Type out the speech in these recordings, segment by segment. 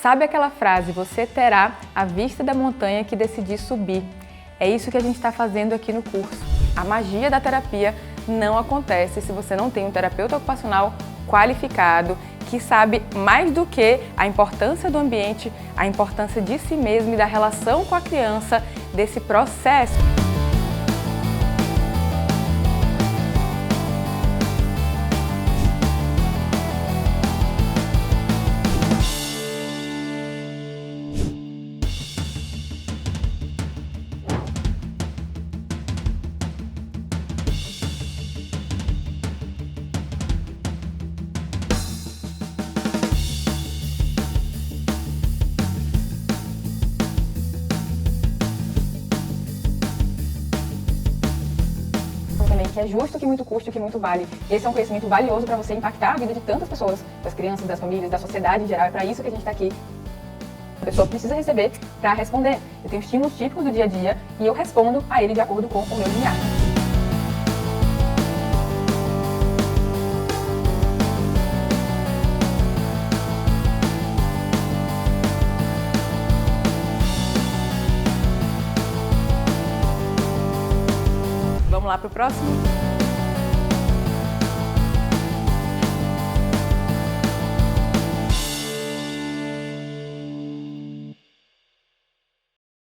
Sabe aquela frase, você terá a vista da montanha que decidir subir? É isso que a gente está fazendo aqui no curso. A magia da terapia não acontece se você não tem um terapeuta ocupacional qualificado, que sabe mais do que a importância do ambiente, a importância de si mesmo e da relação com a criança, desse processo. Que é justo que muito custa, que muito vale. Esse é um conhecimento valioso para você impactar a vida de tantas pessoas, das crianças, das famílias, da sociedade em geral. É para isso que a gente está aqui. A pessoa precisa receber para responder. Eu tenho estímulos típicos do dia a dia e eu respondo a ele de acordo com o meu limiar. Vamos lá para o próximo?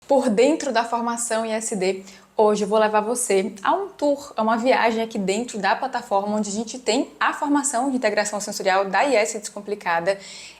Por dentro da formação ISD, hoje eu vou levar você a um tour, a uma viagem aqui dentro da plataforma onde a gente tem a formação de integração sensorial da IS Descomplicada.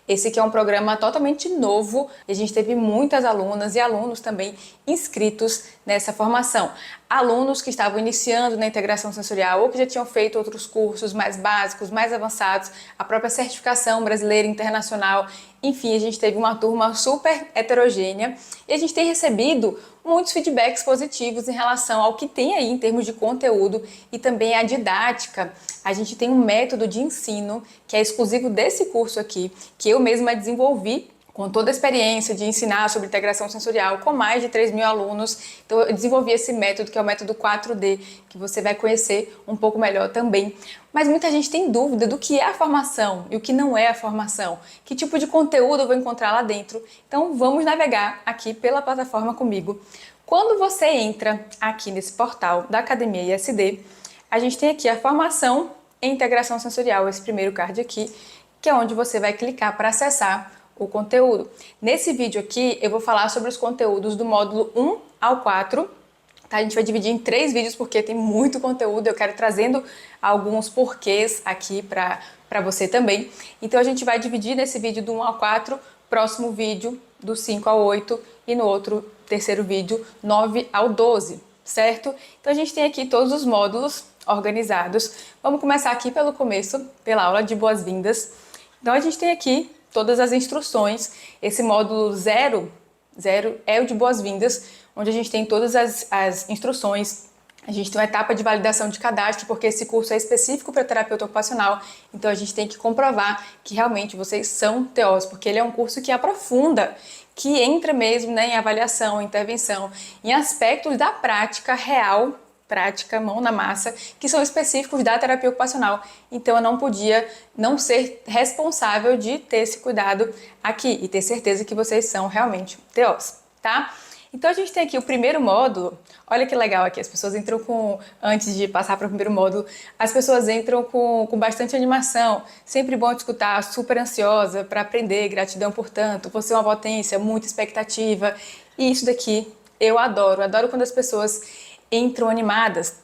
Esse aqui é um programa totalmente novo e a gente teve muitas alunas e alunos também inscritos nessa formação. Alunos que estavam iniciando na integração sensorial ou que já tinham feito outros cursos mais básicos, mais avançados, a própria certificação brasileira e internacional. Enfim, a gente teve uma turma super heterogênea e a gente tem recebido muitos feedbacks positivos em relação ao que tem aí em termos de conteúdo e também a didática. A gente tem um método de ensino que é exclusivo desse curso aqui, que eu mesma desenvolvi com toda a experiência de ensinar sobre integração sensorial com mais de 3.000 alunos. Então eu desenvolvi esse método, que é o método 4D, que você vai conhecer um pouco melhor também. Mas muita gente tem dúvida do que é a formação e o que não é a formação. Que tipo de conteúdo eu vou encontrar lá dentro? Então vamos navegar aqui pela plataforma comigo. Quando você entra aqui nesse portal da Academia ISD, a gente tem aqui a formação em integração sensorial, esse primeiro card aqui, que é onde você vai clicar para acessar o conteúdo. Nesse vídeo aqui eu vou falar sobre os conteúdos do módulo 1 ao 4, tá? A gente vai dividir em 3 vídeos porque tem muito conteúdo, eu quero trazendo alguns porquês aqui para você também. Então a gente vai dividir nesse vídeo do 1 ao 4, próximo vídeo do 5 ao 8 e no outro terceiro vídeo 9 ao 12, certo? Então a gente tem aqui todos os módulos organizados. Vamos começar aqui pelo começo, pela aula de boas-vindas. Então a gente tem aqui todas as instruções. Esse módulo 0 é o de boas-vindas, onde a gente tem todas as instruções. A gente tem uma etapa de validação de cadastro, porque esse curso é específico para terapeuta ocupacional, então a gente tem que comprovar que realmente vocês são TOs, porque ele é um curso que aprofunda, que entra mesmo, né, em avaliação, intervenção, em aspectos da prática real, prática, mão na massa, que são específicos da terapia ocupacional. Então eu não podia não ser responsável de ter esse cuidado aqui e ter certeza que vocês são realmente TOs, tá? Então a gente tem aqui o primeiro módulo. Olha que legal aqui, as pessoas entram com, antes de passar para o primeiro módulo, as pessoas entram com bastante animação, sempre bom te escutar, super ansiosa para aprender, gratidão por tanto, você é uma potência, muita expectativa, e isso daqui eu adoro quando as pessoas entram animadas,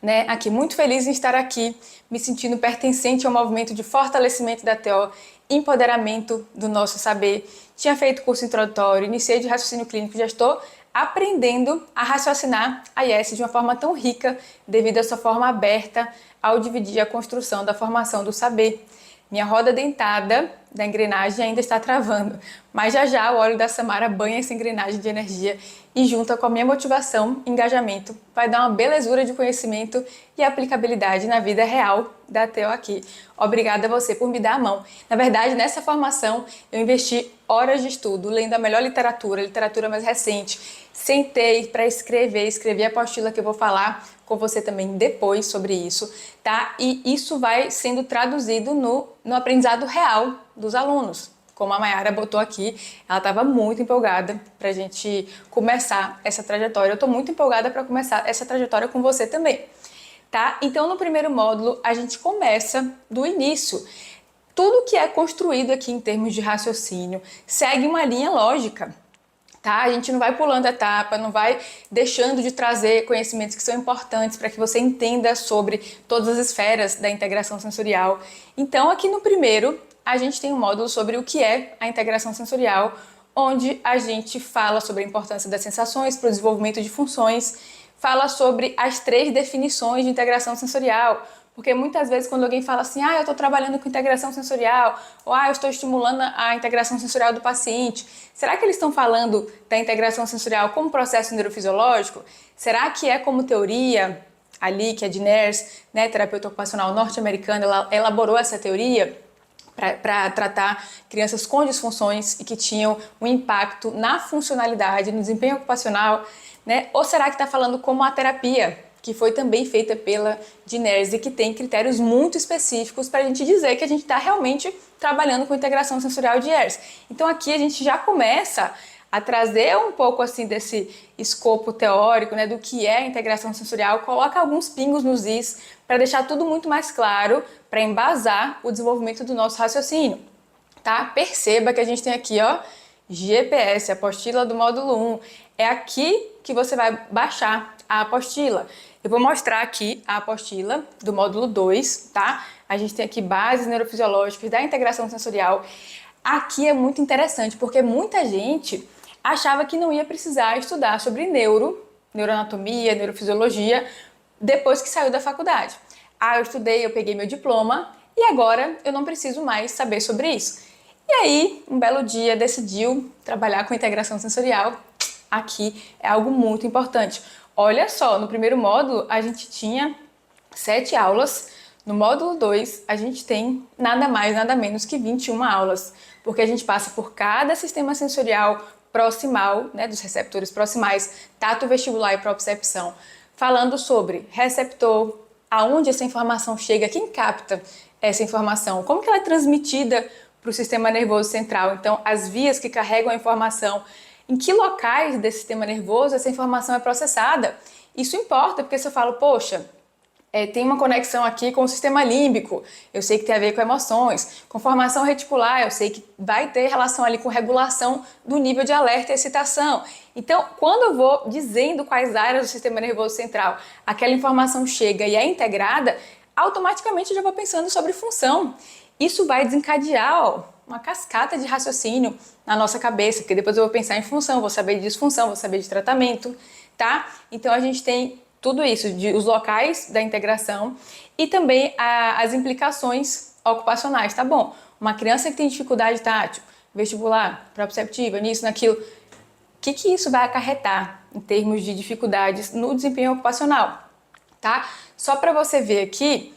né? Aqui, muito feliz em estar aqui, me sentindo pertencente ao movimento de fortalecimento da TO, empoderamento do nosso saber. Tinha feito curso introdutório, iniciei de raciocínio clínico, já estou aprendendo a raciocinar a IS de uma forma tão rica devido à sua forma aberta ao dividir a construção da formação do saber. Minha roda dentada da engrenagem ainda está travando, mas já o óleo da Samara banha essa engrenagem de energia e junta com a minha motivação e engajamento vai dar uma belezura de conhecimento e aplicabilidade na vida real da TO aqui. Obrigada a você por me dar a mão. Na verdade, nessa formação eu investi horas de estudo, lendo a melhor literatura mais recente. Sentei para escrevi a apostila que eu vou falar com você também depois sobre isso, tá? E isso vai sendo traduzido no aprendizado real dos alunos, como a Mayara botou aqui, ela estava muito empolgada para a gente começar essa trajetória. Eu estou muito empolgada para começar essa trajetória com você também, tá? Então, no primeiro módulo, a gente começa do início. Tudo que é construído aqui em termos de raciocínio segue uma linha lógica, tá? A gente não vai pulando etapa, não vai deixando de trazer conhecimentos que são importantes para que você entenda sobre todas as esferas da integração sensorial. Então, aqui no primeiro, a gente tem um módulo sobre o que é a integração sensorial, onde a gente fala sobre a importância das sensações para o desenvolvimento de funções, fala sobre as 3 definições de integração sensorial, porque muitas vezes quando alguém fala assim, eu estou trabalhando com integração sensorial, ou eu estou estimulando a integração sensorial do paciente, será que eles estão falando da integração sensorial como processo neurofisiológico? Será que é como teoria ali, que a de Ners, né, terapeuta ocupacional norte-americana, ela elaborou essa teoria para tratar crianças com disfunções e que tinham um impacto na funcionalidade, no desempenho ocupacional, né? Ou será que está falando como a terapia, que foi também feita pela Diners e que tem critérios muito específicos para a gente dizer que a gente está realmente trabalhando com integração sensorial de ERS. Então aqui a gente já começa a trazer um pouco assim desse escopo teórico, né, do que é a integração sensorial, coloca alguns pingos nos is para deixar tudo muito mais claro, para embasar o desenvolvimento do nosso raciocínio, tá? Perceba que a gente tem aqui, ó, GPS, apostila do módulo 1. É aqui que você vai baixar a apostila. Eu vou mostrar aqui a apostila do módulo 2, tá? A gente tem aqui bases neurofisiológicas da integração sensorial. Aqui é muito interessante, porque muita gente achava que não ia precisar estudar sobre neuroanatomia, neurofisiologia, depois que saiu da faculdade. Eu estudei, eu peguei meu diploma e agora eu não preciso mais saber sobre isso. E aí, um belo dia, decidiu trabalhar com integração sensorial. Aqui é algo muito importante. Olha só, no primeiro módulo a gente tinha 7 aulas, no módulo 2 a gente tem nada mais, nada menos que 21 aulas, porque a gente passa por cada sistema sensorial proximal, né, dos receptores proximais, tato, vestibular e propriocepção, falando sobre receptor, aonde essa informação chega, quem capta essa informação, como que ela é transmitida para o sistema nervoso central, então as vias que carregam a informação, em que locais desse sistema nervoso essa informação é processada. Isso importa, porque se eu falo, poxa, tem uma conexão aqui com o sistema límbico, eu sei que tem a ver com emoções, com formação reticular, eu sei que vai ter relação ali com regulação do nível de alerta e excitação. Então, quando eu vou dizendo quais áreas do sistema nervoso central aquela informação chega e é integrada, automaticamente eu já vou pensando sobre função. Isso vai desencadear, uma cascata de raciocínio na nossa cabeça, porque depois eu vou pensar em função, vou saber de disfunção, vou saber de tratamento, tá? Então a gente tem tudo isso, os locais da integração e também as implicações ocupacionais, tá bom? Uma criança que tem dificuldade tátil, vestibular, proprioceptiva, nisso, naquilo, o que isso vai acarretar em termos de dificuldades no desempenho ocupacional, tá? Só para você ver aqui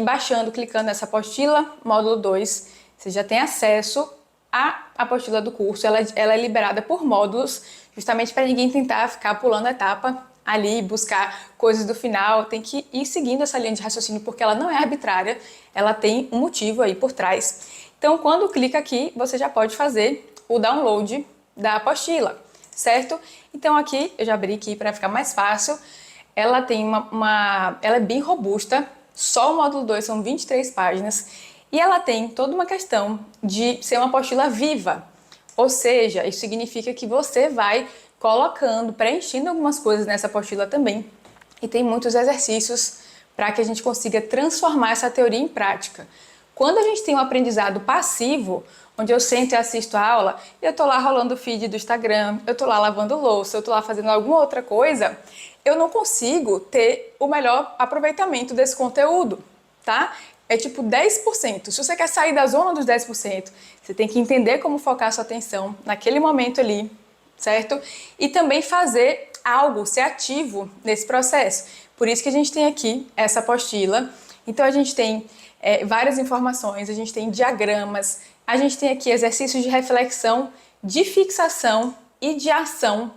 baixando, clicando nessa apostila, módulo 2, você já tem acesso à apostila do curso, ela é liberada por módulos, justamente para ninguém tentar ficar pulando a etapa ali, buscar coisas do final, tem que ir seguindo essa linha de raciocínio, porque ela não é arbitrária, ela tem um motivo aí por trás. Então, quando clica aqui, você já pode fazer o download da apostila, certo? Então, aqui, eu já abri aqui para ficar mais fácil, ela tem ela é bem robusta, só o módulo 2 são 23 páginas, e ela tem toda uma questão de ser uma apostila viva, ou seja, isso significa que você vai colocando, preenchendo algumas coisas nessa apostila também, e tem muitos exercícios para que a gente consiga transformar essa teoria em prática. Quando a gente tem um aprendizado passivo, onde eu sento e assisto a aula, eu tô lá rolando o feed do Instagram, eu tô lá lavando louça, eu tô lá fazendo alguma outra coisa, eu não consigo ter o melhor aproveitamento desse conteúdo, tá? É tipo 10%. Se você quer sair da zona dos 10%, você tem que entender como focar sua atenção naquele momento ali, certo? E também fazer algo, ser ativo nesse processo. Por isso que a gente tem aqui essa apostila. Então a gente tem várias informações, a gente tem diagramas, a gente tem aqui exercícios de reflexão, de fixação e de ação.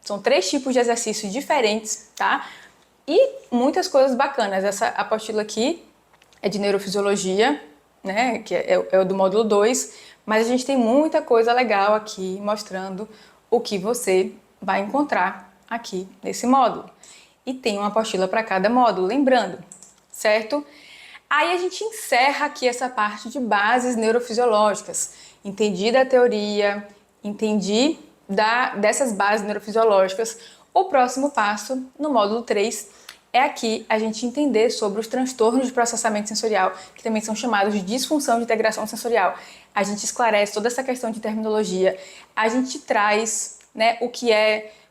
São 3 tipos de exercícios diferentes, tá? E muitas coisas bacanas. Essa apostila aqui é de neurofisiologia, né, que é o do módulo 2, mas a gente tem muita coisa legal aqui mostrando o que você vai encontrar aqui nesse módulo. E tem uma apostila para cada módulo, lembrando, certo? Aí a gente encerra aqui essa parte de bases neurofisiológicas. Entendi da teoria, entendi dessas bases neurofisiológicas. O próximo passo, no módulo 3, é aqui a gente entender sobre os transtornos de processamento sensorial, que também são chamados de disfunção de integração sensorial. A gente esclarece toda essa questão de terminologia, a gente traz, né,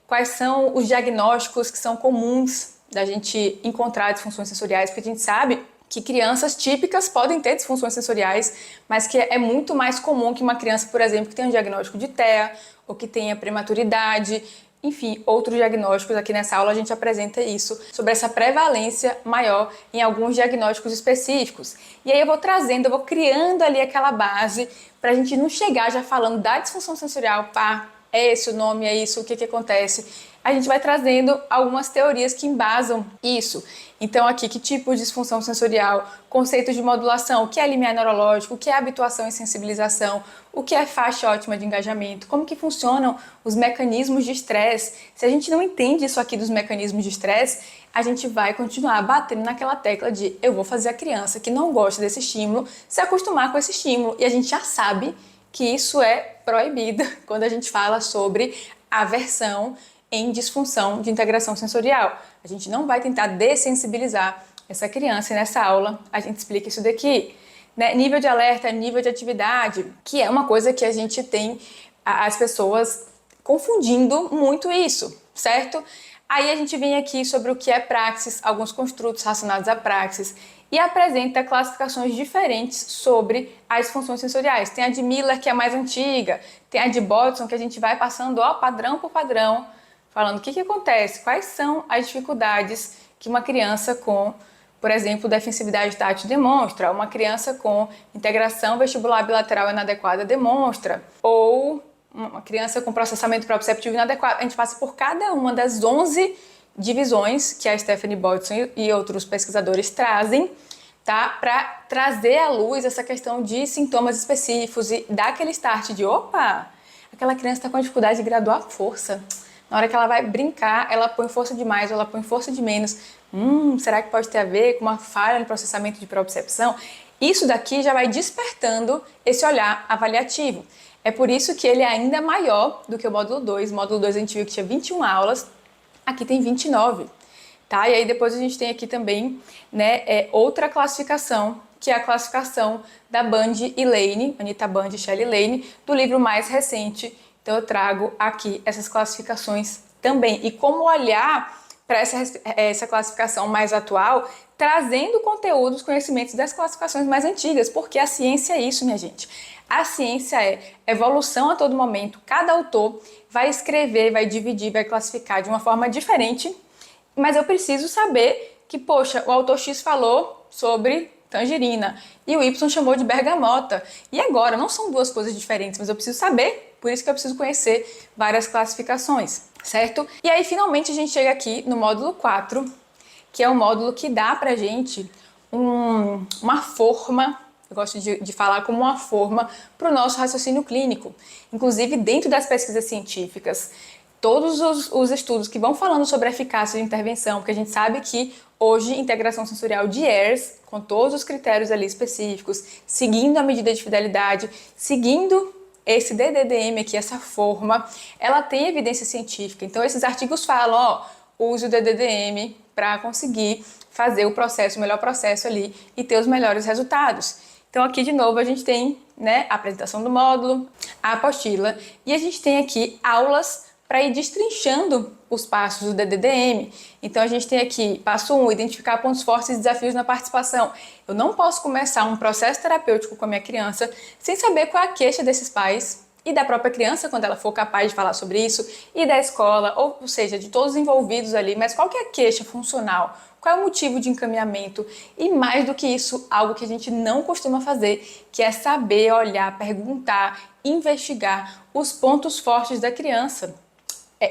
quais são os diagnósticos que são comuns da gente encontrar disfunções sensoriais, porque a gente sabe que crianças típicas podem ter disfunções sensoriais, mas que é muito mais comum que uma criança, por exemplo, que tenha um diagnóstico de TEA ou que tenha prematuridade, enfim, outros diagnósticos. Aqui nessa aula a gente apresenta isso, sobre essa prevalência maior em alguns diagnósticos específicos. E aí eu vou criando ali aquela base para a gente não chegar já falando da disfunção sensorial, pá, é esse o nome, é isso, o que acontece. A gente vai trazendo algumas teorias que embasam isso. Então aqui, que tipo de disfunção sensorial, conceitos de modulação, o que é limiar neurológico, o que é habituação e sensibilização, o que é faixa ótima de engajamento, como que funcionam os mecanismos de estresse. Se a gente não entende isso aqui dos mecanismos de estresse, a gente vai continuar batendo naquela tecla de eu vou fazer a criança que não gosta desse estímulo se acostumar com esse estímulo. E a gente já sabe que isso é proibido quando a gente fala sobre aversão em disfunção de integração sensorial. A gente não vai tentar dessensibilizar essa criança, e nessa aula a gente explica isso daqui. Né? Nível de alerta, nível de atividade, que é uma coisa que a gente tem as pessoas confundindo muito isso, certo? Aí a gente vem aqui sobre o que é praxis, alguns construtos relacionados à praxis, e apresenta classificações diferentes sobre as funções sensoriais. Tem a de Miller, que é a mais antiga, tem a de Bodson, que a gente vai passando padrão por padrão, falando o que acontece, quais são as dificuldades que uma criança com, por exemplo, defensividade tátil demonstra, uma criança com integração vestibular bilateral inadequada demonstra, ou uma criança com processamento proprioceptivo inadequado. A gente passa por cada uma das 11 divisões que a Stephanie Bodson e outros pesquisadores trazem, tá? Para trazer à luz essa questão de sintomas específicos e dar aquele start de opa, aquela criança está com dificuldade de graduar força. Na hora que ela vai brincar, ela põe força demais ou ela põe força de menos. Será que pode ter a ver com uma falha no processamento de propriocepção? Isso daqui já vai despertando esse olhar avaliativo. É por isso que ele é ainda maior do que o módulo 2. O módulo 2 a gente viu que tinha 21 aulas, aqui tem 29. Tá? E aí depois a gente tem aqui também, né, outra classificação, que é a classificação da Bundy e Lane, Anita Bundy e Shelley Lane, do livro mais recente. Então eu trago aqui essas classificações também. E como olhar para essa classificação mais atual, trazendo conteúdos, conhecimentos das classificações mais antigas, porque a ciência é isso, minha gente. A ciência é evolução a todo momento. Cada autor vai escrever, vai dividir, vai classificar de uma forma diferente, mas eu preciso saber que, poxa, o autor X falou sobre tangerina e o Y chamou de bergamota. E agora, não são duas coisas diferentes, mas eu preciso saber, por isso que eu preciso conhecer várias classificações, certo? E aí, finalmente, a gente chega aqui no módulo 4, que é um módulo que dá pra gente uma forma, eu gosto de falar como uma forma para o nosso raciocínio clínico. Inclusive, dentro das pesquisas científicas, todos os estudos que vão falando sobre a eficácia de intervenção, porque a gente sabe que hoje integração sensorial de Ayers, com todos os critérios ali específicos, seguindo a medida de fidelidade, seguindo esse DDDM aqui, essa forma, ela tem evidência científica. Então esses artigos falam, use o DDDM para conseguir fazer o melhor processo ali e ter os melhores resultados. Então aqui de novo a gente tem, né, a apresentação do módulo, a apostila, e a gente tem aqui aulas para ir destrinchando os passos do DDDM. Então a gente tem aqui, passo 1, identificar pontos fortes e desafios na participação. Eu não posso começar um processo terapêutico com a minha criança sem saber qual é a queixa desses pais e da própria criança, quando ela for capaz de falar sobre isso, e da escola, ou seja, de todos os envolvidos ali, mas qual que é a queixa funcional? Qual é o motivo de encaminhamento? E mais do que isso, algo que a gente não costuma fazer, que é saber olhar, perguntar, investigar os pontos fortes da criança.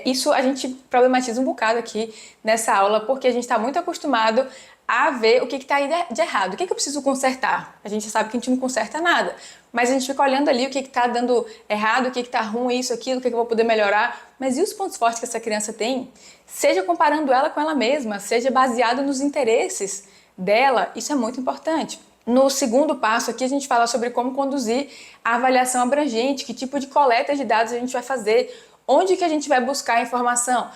Isso a gente problematiza um bocado aqui nessa aula, porque a gente está muito acostumado a ver o que está aí de errado. O que eu preciso consertar? A gente sabe que a gente não conserta nada, mas a gente fica olhando ali o que está dando errado, o que está ruim, isso, aquilo, o que eu vou poder melhorar. Mas e os pontos fortes que essa criança tem? Seja comparando ela com ela mesma, seja baseado nos interesses dela, isso é muito importante. No segundo passo aqui a gente fala sobre como conduzir a avaliação abrangente, que tipo de coleta de dados a gente vai fazer, onde que a gente vai buscar a informação.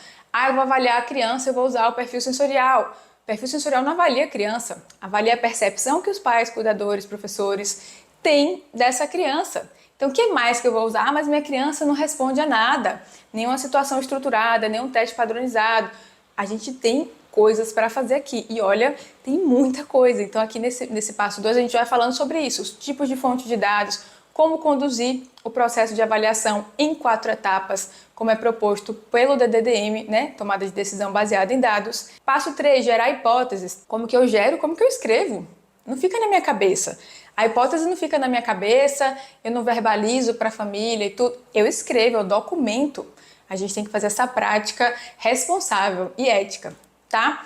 Eu vou avaliar a criança, eu vou usar o perfil sensorial. O perfil sensorial não avalia a criança, avalia a percepção que os pais, cuidadores, professores têm dessa criança. Então, o que mais que eu vou usar? Mas minha criança não responde a nada, nenhuma situação estruturada, nenhum teste padronizado. A gente tem coisas para fazer aqui. E olha, tem muita coisa. Então, aqui nesse passo 2, a gente vai falando sobre isso, os tipos de fonte de dados, como conduzir o processo de avaliação em 4 etapas, como é proposto pelo DDDM, né? Tomada de decisão baseada em dados. Passo 3, gerar hipóteses. Como que eu gero, como que eu escrevo? Não fica na minha cabeça. A hipótese não fica na minha cabeça, eu não verbalizo para a família e tudo. Eu escrevo, eu documento. A gente tem que fazer essa prática responsável e ética, tá?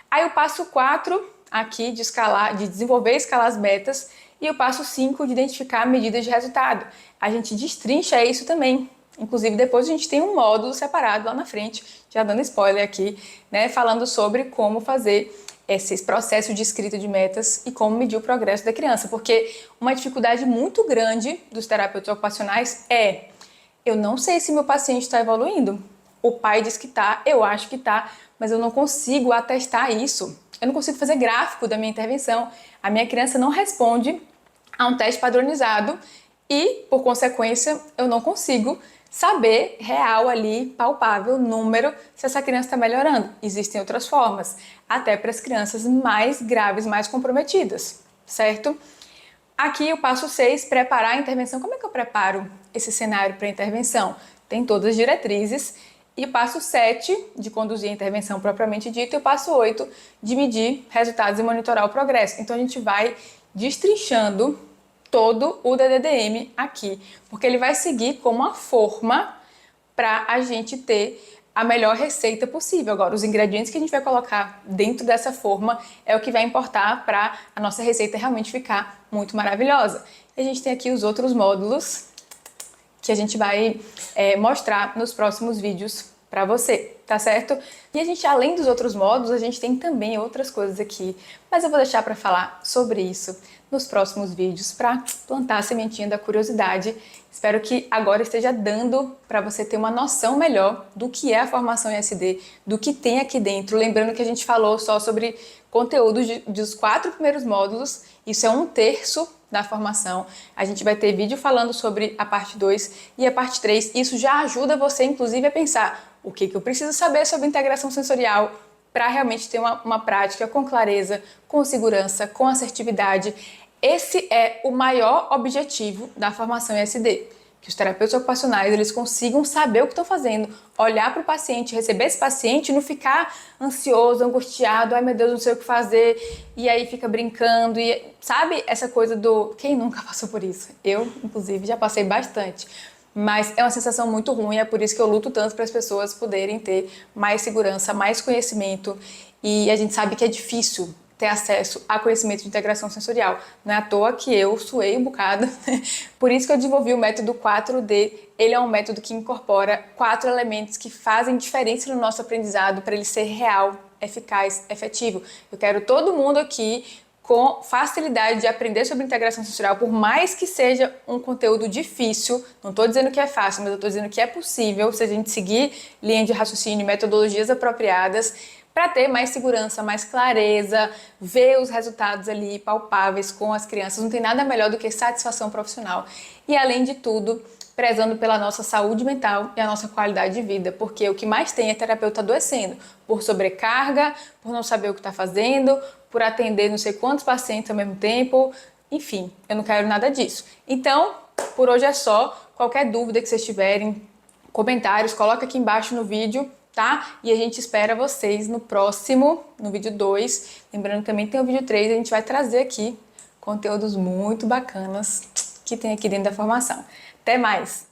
Aí o passo 4 aqui de escalar, de desenvolver e escalar as metas, e o passo 5 de identificar medidas de resultado. A gente destrincha isso também. Inclusive, depois a gente tem um módulo separado lá na frente, já dando spoiler aqui, né, falando sobre como fazer esse processo de escrita de metas e como medir o progresso da criança. Porque uma dificuldade muito grande dos terapeutas ocupacionais é: eu não sei se meu paciente está evoluindo. O pai diz que está, eu acho que está, mas eu não consigo atestar isso. Eu não consigo fazer gráfico da minha intervenção. A minha criança não responde a um teste padronizado e, por consequência, eu não consigo saber real ali, palpável, número, se essa criança está melhorando. Existem outras formas, até para as crianças mais graves, mais comprometidas, certo? Aqui o passo 6, preparar a intervenção. Como é que eu preparo esse cenário para a intervenção? Tem todas as diretrizes. E o passo 7, de conduzir a intervenção propriamente dita, e o passo 8, de medir resultados e monitorar o progresso. Então a gente vai destrinchando todo o DDDM aqui, porque ele vai seguir como uma forma para a gente ter a melhor receita possível. Agora, os ingredientes que a gente vai colocar dentro dessa forma é o que vai importar para a nossa receita realmente ficar muito maravilhosa. E a gente tem aqui os outros módulos que a gente vai mostrar nos próximos vídeos para você, tá certo? E a gente, além dos outros módulos, a gente tem também outras coisas aqui, mas eu vou deixar para falar sobre isso nos próximos vídeos, para plantar a sementinha da curiosidade. Espero que agora esteja dando para você ter uma noção melhor do que é a formação em SD, do que tem aqui dentro. Lembrando que a gente falou só sobre conteúdos dos 4 primeiros módulos, isso é 1/3 da formação. A gente vai ter vídeo falando sobre a parte 2 e a parte 3. Isso já ajuda você, inclusive, a pensar o que eu preciso saber sobre integração sensorial para realmente ter uma prática com clareza, com segurança, com assertividade. Esse é o maior objetivo da formação em SD, que os terapeutas ocupacionais eles consigam saber o que estão fazendo, olhar para o paciente, receber esse paciente e não ficar ansioso, angustiado, ai meu Deus, não sei o que fazer, e aí fica brincando, e sabe essa coisa do... Quem nunca passou por isso? Eu, inclusive, já passei bastante. Mas é uma sensação muito ruim, é por isso que eu luto tanto para as pessoas poderem ter mais segurança, mais conhecimento, e a gente sabe que é difícil ter acesso a conhecimento de integração sensorial. Não é à toa que eu suei um bocado. Por isso que eu desenvolvi o método 4D. Ele é um método que incorpora 4 elementos que fazem diferença no nosso aprendizado para ele ser real, eficaz, efetivo. Eu quero todo mundo aqui com facilidade de aprender sobre integração sensorial, por mais que seja um conteúdo difícil. Não estou dizendo que é fácil, mas eu estou dizendo que é possível se a gente seguir linha de raciocínio, metodologias apropriadas, para ter mais segurança, mais clareza, ver os resultados ali palpáveis com as crianças. Não tem nada melhor do que satisfação profissional. E além de tudo, prezando pela nossa saúde mental e a nossa qualidade de vida, porque o que mais tem é terapeuta adoecendo por sobrecarga, por não saber o que está fazendo, por atender não sei quantos pacientes ao mesmo tempo. Enfim, eu não quero nada disso. Então, por hoje é só. Qualquer dúvida que vocês tiverem, comentários, coloca aqui embaixo no vídeo, tá? E a gente espera vocês no próximo, no vídeo 2. Lembrando que também tem o vídeo 3, a gente vai trazer aqui conteúdos muito bacanas que tem aqui dentro da formação. Até mais!